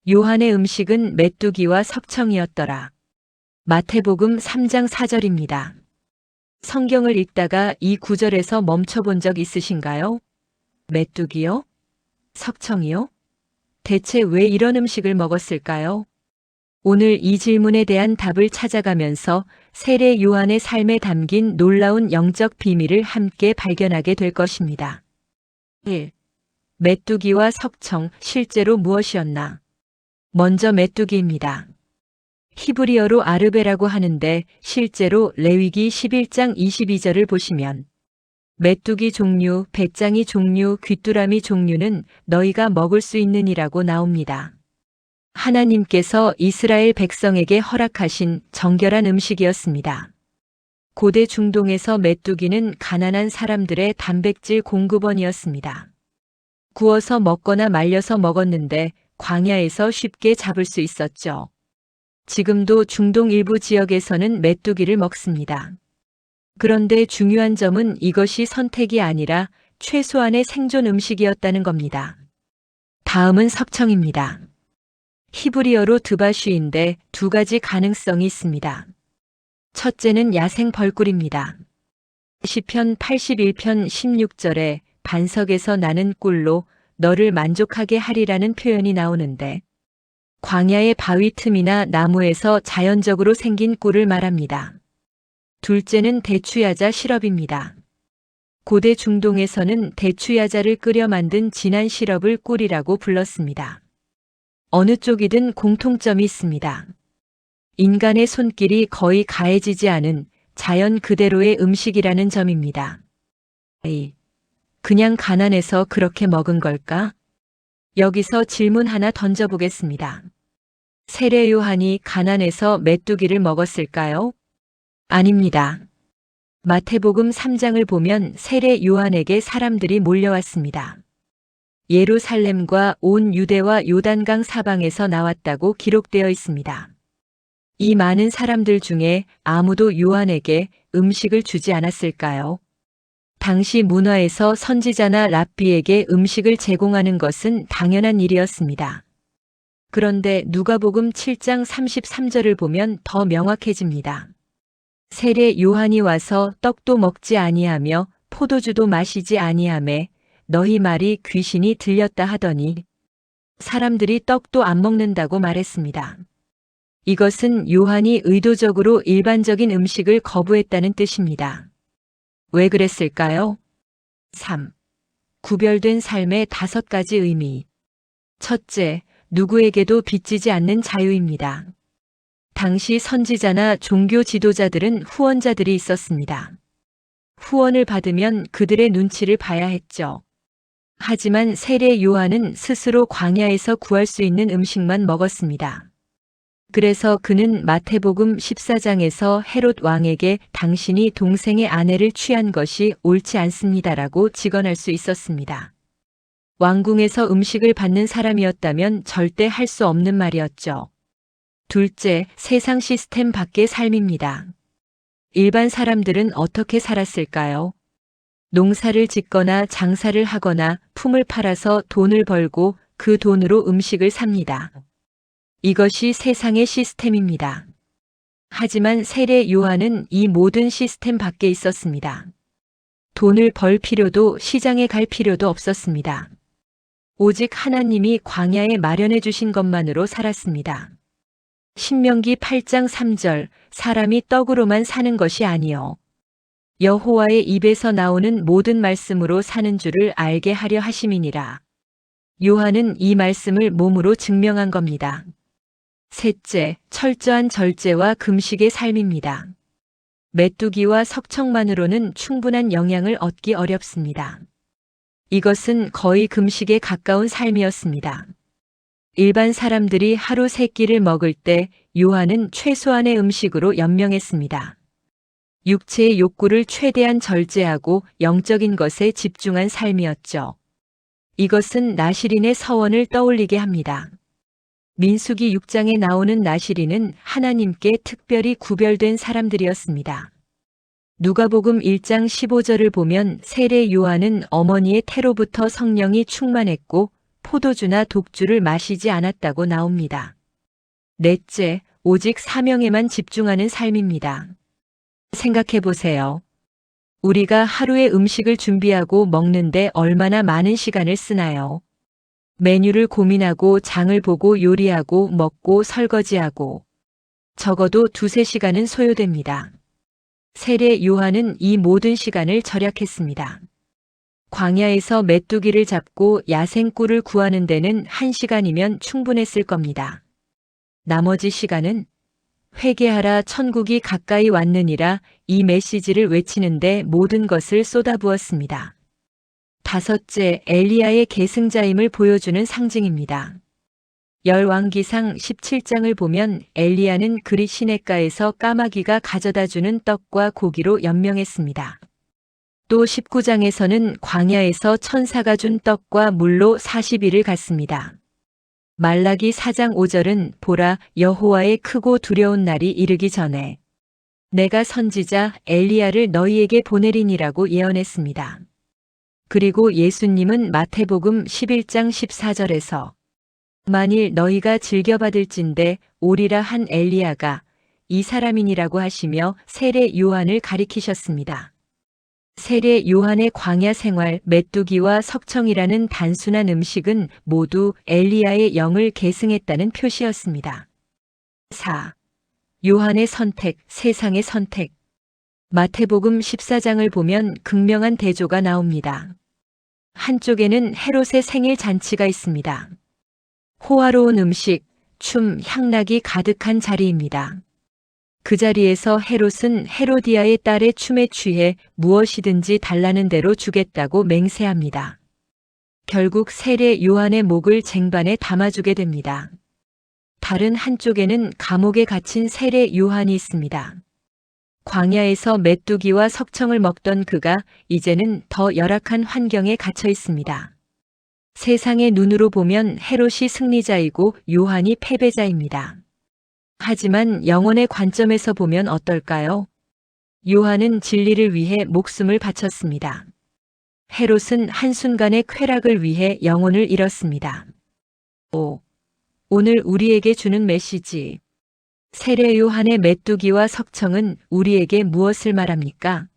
요한의 음식은 메뚜기와 석청이었더라. 마태복음 3장 4절입니다. 성경을 읽다가 이 구절에서 멈춰본 적 있으신가요? 메뚜기요? 석청이요? 대체 왜 이런 음식을 먹었을까요? 오늘 이 질문에 대한 답을 찾아가면서 세례 요한의 삶에 담긴 놀라운 영적 비밀을 함께 발견하게 될 것입니다. 1. 메뚜기와 석청, 실제로 무엇이었나? 먼저 메뚜기입니다. 히브리어로 아르베라고 하는데 실제로 레위기 11장 22절을 보시면 메뚜기 종류, 배짱이 종류, 귀뚜라미 종류는 너희가 먹을 수 있느니라고 나옵니다. 하나님께서 이스라엘 백성에게 허락하신 정결한 음식이었습니다. 고대 중동에서 메뚜기는 가난한 사람들의 단백질 공급원이었습니다. 구워서 먹거나 말려서 먹었는데 광야에서 쉽게 잡을 수 있었죠. 지금도 중동 일부 지역에서는 메뚜기를 먹습니다. 그런데 중요한 점은 이것이 선택이 아니라 최소한의 생존 음식이었다는 겁니다. 다음은 석청입니다. 히브리어로 드바쉬인데 두 가지 가능성이 있습니다. 첫째는 야생 벌꿀입니다. 시편 81편 16절에 반석에서 나는 꿀로 너를 만족하게 하리라는 표현이 나오는데 광야의 바위 틈이나 나무에서 자연적으로 생긴 꿀을 말합니다. 둘째는 대추야자 시럽입니다. 고대 중동에서는 대추야자를 끓여 만든 진한 시럽을 꿀이라고 불렀습니다. 어느 쪽이든 공통점이 있습니다. 인간의 손길이 거의 가해지지 않은 자연 그대로의 음식이라는 점입니다. 그냥 가난해서 그렇게 먹은 걸까? 여기서 질문 하나 던져보겠습니다. 세례 요한이 가난해서 메뚜기를 먹었을까요? 아닙니다. 마태복음 3장을 보면 세례 요한에게 사람들이 몰려왔습니다. 예루살렘과 온 유대와 요단강 사방에서 나왔다고 기록되어 있습니다. 이 많은 사람들 중에 아무도 요한에게 음식을 주지 않았을까요? 당시 문화에서 선지자나 랍비에게 음식을 제공하는 것은 당연한 일이었습니다. 그런데 누가복음 7장 33절을 보면 더 명확해집니다. 세례 요한이 와서 떡도 먹지 아니하며 포도주도 마시지 아니하매 너희 말이 귀신이 들렸다 하더니 사람들이 떡도 안 먹는다고 말했습니다. 이것은 요한이 의도적으로 일반적인 음식을 거부했다는 뜻입니다. 왜 그랬을까요? 3. 구별된 삶의 5가지 의미. 첫째, 누구에게도 빚지지 않는 자유입니다. 당시 선지자나 종교 지도자들은 후원자들이 있었습니다. 후원을 받으면 그들의 눈치를 봐야 했죠. 하지만 세례 요한은 스스로 광야에서 구할 수 있는 음식만 먹었습니다. 그래서 그는 마태복음 14장에서 헤롯 왕에게 당신이 동생의 아내를 취한 것이 옳지 않습니다라고 직언할 수 있었습니다. 왕궁에서 음식을 받는 사람이었다면 절대 할 수 없는 말이었죠. 둘째, 세상 시스템 밖의 삶입니다. 일반 사람들은 어떻게 살았을까요? 농사를 짓거나 장사를 하거나 품을 팔아서 돈을 벌고 그 돈으로 음식을 삽니다. 이것이 세상의 시스템입니다. 하지만 세례 요한은 이 모든 시스템 밖에 있었습니다. 돈을 벌 필요도 시장에 갈 필요도 없었습니다. 오직 하나님이 광야에 마련해 주신 것만으로 살았습니다. 신명기 8장 3절 사람이 떡으로만 사는 것이 아니요 여호와의 입에서 나오는 모든 말씀으로 사는 줄을 알게 하려 하심이니라. 요한은 이 말씀을 몸으로 증명한 겁니다. 셋째, 철저한 절제와 금식의 삶입니다. 메뚜기와 석청만으로는 충분한 영양을 얻기 어렵습니다. 이것은 거의 금식에 가까운 삶이었습니다. 일반 사람들이 하루 3끼를 먹을 때 요한은 최소한의 음식으로 연명했습니다. 육체의 욕구를 최대한 절제하고 영적인 것에 집중한 삶이었죠. 이것은 나시린의 서원을 떠올리게 합니다. 민수기 6장에 나오는 나시린은 하나님께 특별히 구별된 사람들이었습니다. 누가복음 1장 15절을 보면 세례 요한은 어머니의 태로부터 성령이 충만했고 포도주나 독주를 마시지 않았다고 나옵니다. 넷째, 오직 사명에만 집중하는 삶입니다. 생각해 보세요. 우리가 하루에 음식을 준비하고 먹는데 얼마나 많은 시간을 쓰나요? 메뉴를 고민하고 장을 보고 요리하고 먹고 설거지하고 적어도 두세 시간은 소요됩니다. 세례 요한은 이 모든 시간을 절약했습니다. 광야에서 메뚜기를 잡고 야생꿀을 구하는 데는 1시간이면 충분했을 겁니다. 나머지 시간은 회개하라 천국이 가까이 왔느니라 이 메시지를 외치는데 모든 것을 쏟아부었습니다. 다섯째, 엘리야의 계승자임을 보여주는 상징입니다. 열왕기상 17장을 보면 엘리야는 그릿 시냇가에서 까마귀가 가져다주는 떡과 고기로 연명했습니다. 또 19장에서는 광야에서 천사가 준 떡과 물로 40일을 갔습니다. 말라기 4장 5절은 보라 여호와의 크고 두려운 날이 이르기 전에 내가 선지자 엘리야를 너희에게 보내리니라고 예언했습니다. 그리고 예수님은 마태복음 11장 14절에서 만일 너희가 즐겨받을진대 오리라 한 엘리야가 이 사람이니라고 하시며 세례 요한을 가리키셨습니다. 세례 요한의 광야 생활, 메뚜기와 석청이라는 단순한 음식은 모두 엘리야의 영을 계승했다는 표시였습니다. 4. 요한의 선택, 세상의 선택. 마태복음 14장을 보면 극명한 대조가 나옵니다. 한쪽에는 헤롯의 생일 잔치가 있습니다. 호화로운 음식, 춤, 향락이 가득한 자리입니다. 그 자리에서 헤롯은 헤로디아의 딸의 춤에 취해 무엇이든지 달라는 대로 주겠다고 맹세합니다. 결국 세례 요한의 목을 쟁반에 담아주게 됩니다. 다른 한쪽에는 감옥에 갇힌 세례 요한이 있습니다. 광야에서 메뚜기와 석청을 먹던 그가 이제는 더 열악한 환경에 갇혀 있습니다. 세상의 눈으로 보면 헤롯이 승리자이고 요한이 패배자입니다. 하지만 영혼의 관점에서 보면 어떨까요? 요한은 진리를 위해 목숨을 바쳤습니다. 헤롯은 한순간의 쾌락을 위해 영혼을 잃었습니다. 5. 오늘 우리에게 주는 메시지. 세례 요한의 메뚜기와 석청은 우리에게 무엇을 말합니까?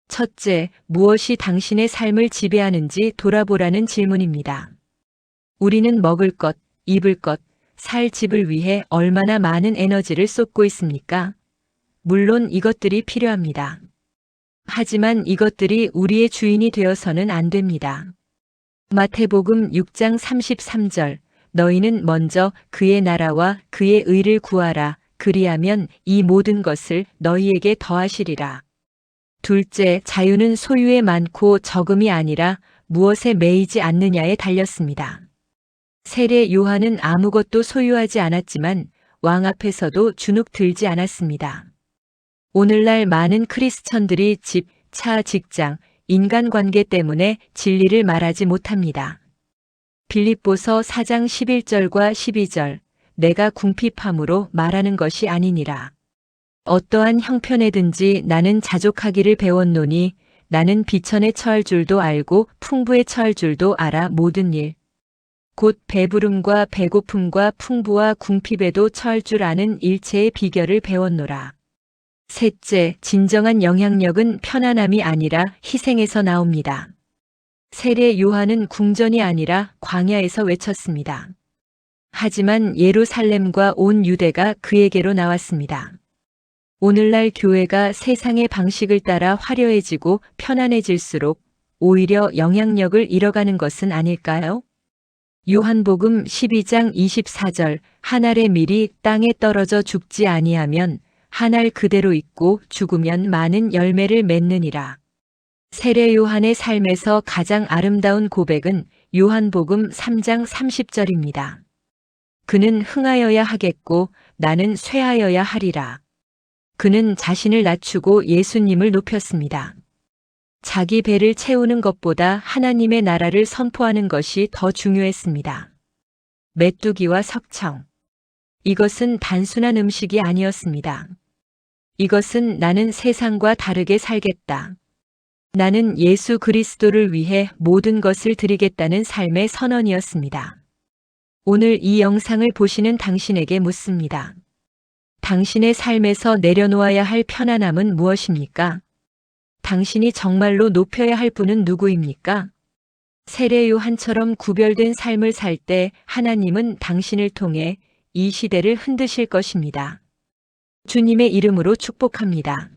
첫째, 무엇이 당신의 삶을 지배하는지 돌아보라는 질문입니다. 우리는 먹을 것, 입을 것, 살 집을 위해 얼마나 많은 에너지를 쏟고 있습니까? 물론 이것들이 필요합니다. 하지만 이것들이 우리의 주인이 되어서는 안 됩니다. 마태복음 6장 33절, 너희는 먼저 그의 나라와 그의 의를 구하라. 그리하면 이 모든 것을 너희에게 더하시리라. 둘째, 자유는 소유에 많고 적음이 아니라 무엇에 매이지 않느냐에 달렸습니다. 세례 요한은 아무것도 소유하지 않았지만 왕 앞에서도 주눅 들지 않았습니다. 오늘날 많은 크리스천들이 집, 차, 직장, 인간관계 때문에 진리를 말하지 못합니다. 빌립보서 4장 11절과 12절, 내가 궁핍함으로 말하는 것이 아니니라. 어떠한 형편에든지 나는 자족하기를 배웠노니 나는 비천에 처할 줄도 알고 풍부에 처할 줄도 알아 모든 일. 곧 배부름과 배고픔과 풍부와 궁핍에도 처할 줄 아는 일체의 비결을 배웠노라. 셋째, 진정한 영향력은 편안함이 아니라 희생에서 나옵니다. 세례 요한은 궁전이 아니라 광야에서 외쳤습니다. 하지만 예루살렘과 온 유대가 그에게로 나왔습니다. 오늘날 교회가 세상의 방식을 따라 화려해지고 편안해질수록 오히려 영향력을 잃어가는 것은 아닐까요? 요한복음 12장 24절, 한 알의 밀이 땅에 떨어져 죽지 아니하면 한 알 그대로 있고 죽으면 많은 열매를 맺느니라. 세례 요한의 삶에서 가장 아름다운 고백은 요한복음 3장 30절입니다. 그는 흥하여야 하겠고 나는 쇠하여야 하리라. 그는 자신을 낮추고 예수님을 높였습니다. 자기 배를 채우는 것보다 하나님의 나라를 선포하는 것이 더 중요했습니다. 메뚜기와 석청. 이것은 단순한 음식이 아니었습니다. 이것은 나는 세상과 다르게 살겠다. 나는 예수 그리스도를 위해 모든 것을 드리겠다는 삶의 선언이었습니다. 오늘 이 영상을 보시는 당신에게 묻습니다. 당신의 삶에서 내려놓아야 할 편안함은 무엇입니까? 당신이 정말로 높여야 할 분은 누구입니까? 세례 요한처럼 구별된 삶을 살 때 하나님은 당신을 통해 이 시대를 흔드실 것입니다. 주님의 이름으로 축복합니다.